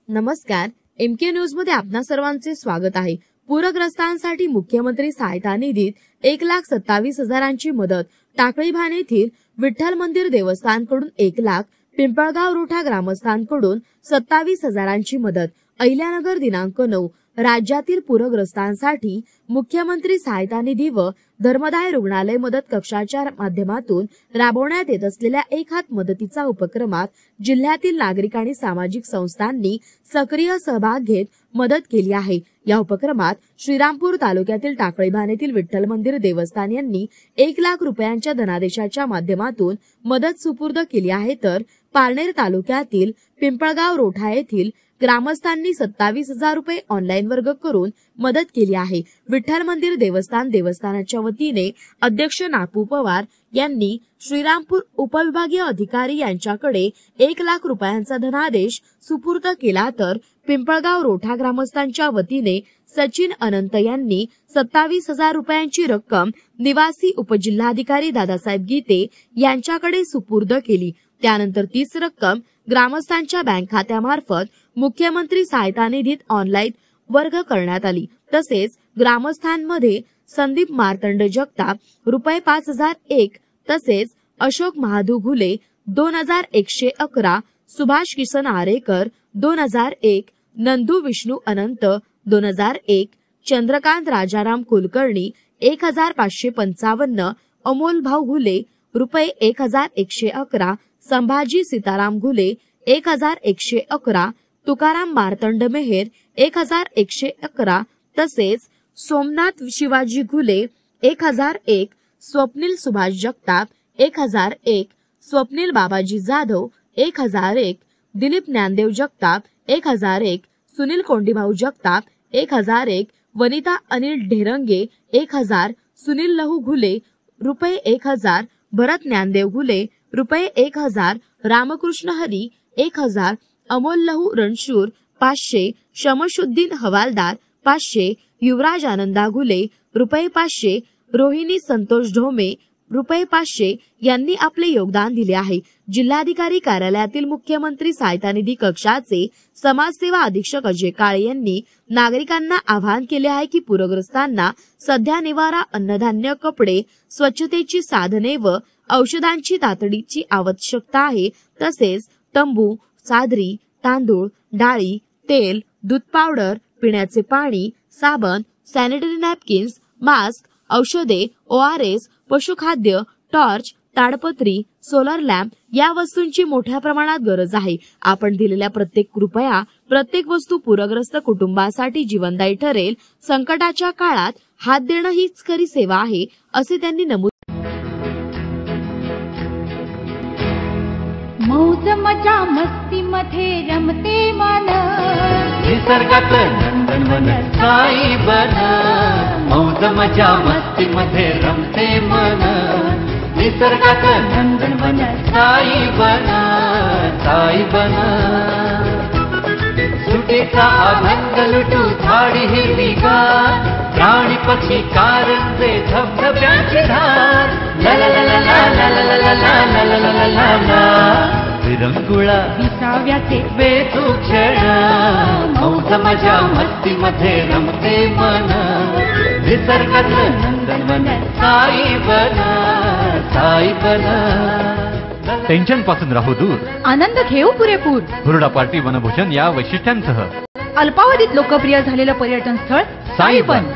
नमस्कार, MK news मध्ये आपणा सर्वांचे स्वागत आहे। पूरग्रस्तांसाठी मुख्यमंत्री सहायता निधीत 1,27,000ची मदत। टाकळी भान येथील विठ्ठल मंदिर देवस्थानकडून 1 लाख, पिंपळगाव रोठा ग्रामस्थांकडून 27,000ची मदत। अहिल्यानगर दिनांक 9 राज्यातील पूरग्रस्तांसाठी मुख्यमंत्री सहायता निधी व धर्मदाय रुग्णालय मदत कक्षाच्या माध्यमातून राबवण्यात येत असलेल्या एक हात मदतीचा उपक्रमात जिल्ह्यातील नागरिक आणि सामाजिक संस्थांनी सक्रिय सहभाग घेत मदत केली आहे। या उपक्रमात श्रीरामपूर तालुक्यातील टाकळी भान येथील विठ्ठल मंदिर देवस्थान यांनी 1 लाख रुपयांच्या धनादेशाच्या माध्यमातून मदत सुपूर्द केली आहे, तर पारनेर तालुक्यातील पिंपळगाव रोठा येथील ग्रामस्थांनी 27,000 रुपये ऑनलाईन वर्ग करून मदत केली आहे। विठ्ठल मंदिर देवस्थानाच्या वतीने अध्यक्ष नापू पवार यांनी श्रीरामपूर उपविभागीय अधिकारी यांच्याकडे 1 लाख रुपयांचा धनादेश सुपूर्द केला, तर पिंपळगाव रोठा ग्रामस्थांच्या वतीने सचिन अनंत यांनी 27,000 रुपयांची रक्कम निवासी उपजिल्हाधिकारी दादासाहेब गीते यांच्याकडे सुपूर्द केली। त्यानंतर तीच रक्कम ग्रामस्थांच्या बँक खात्यामार्फत मुख्यमंत्री सहायता निधीत ऑनलाईन वर्ग करण्यात आली। तसेच ग्रामस्थांमध्ये संदीप मार्तंड जगताप रुपये 5,001, तसेच अशोक महादू घुले 2,111, सुभाष किसन आरेकर 2,001, नंदू विष्णू अनंत 2,001, चंद्रकांत राजाराम कुलकर्णी 1,555, अमोल भाऊ घुले रुपये 1,111, संभाजी सीताराम घुले 1,111, तुकाराम मार्तंड मेहर 1,111, तसेच सोमनाथ शिवाजी घुले 1,001, स्वप्नील सुभाष जगताप 1,001, स्वप्नील बाबाजी जाधव 1,001, दिलीप ज्ञानदेव जगताप 1,001, सुनील कोंडीभाऊ जगताप 1,001, वनिता अनिल ढेरंगे 1,000, सुनील लहू घुले रुपये 1,000, भरत ज्ञानदेव घुले रुपये 1,000, रामकृष्ण हरी 1,000, अमोल लहू रणशूर 500, शमशुद्दीन हवालदार 500, युवराज आनंदा घुले रुपये 500, रोहिणी संतोष ढोमे रुपये 500 यांनी आपले योगदान दिले आहे। जिल्हाधिकारी कार्यालयातील मुख्यमंत्री सहायता निधी कक्षाचे समाजसेवा अधीक्षक अजय काळे यांनी नागरिकांना आवाहन केले आहे की पूरग्रस्तांना सध्या निवारा, अन्नधान्य, कपडे, स्वच्छतेची साधने व औषधांची तातडीची आवश्यकता आहे। तसेच तंबू, चादरी, तांदूळ, डाळी, तेल, दूध पावडर, पिण्याचे पाणी, साबण, सॅनिटरी नॅपकिन्स, मास्क, औषधे, ORS, पशुखाद्य, टॉर्च, ताडपत्री, सोलर लॅम्प या वस्तूंची मोठ्या प्रमाणात गरज आहे। आपण दिलेल्या प्रत्येक रुपया, प्रत्येक वस्तू पूरग्रस्त कुटुंबासाठी जीवनदायी ठरेल। संकटाच्या काळात हात देणं हीच खरी सेवा आहे, असे त्यांनी नमूद मौज मजा मस्ती मध्ये रमते मन, निसर्गात नंदनवन साई बन। मौज मजा मस्ती मध्ये रमते मन, निसर्गात नंदनवन साई बन, साई बन। सुटीचा आनंद लुटू झाडी हिरवीगार, प्राणी पक्षी कारंजे धबधब्याची धार, ला ला ला ला ला ला ला ला ला ला ला ला ला। विरंगुळा विसाव्याचे बेतू क्षण, मौज मजा मस्ती मध्ये रमते मन, निसर्गात नंदनवन साई बन, साई बन। टेन्शन पासून राहू दूर, आनंद घेऊ पुरेपूर। हुरडा पार्टी वनभोजन या वैशिष्ट्यांसह अल्पावधीत लोकप्रिय झालेलं पर्यटन स्थळ साईबन।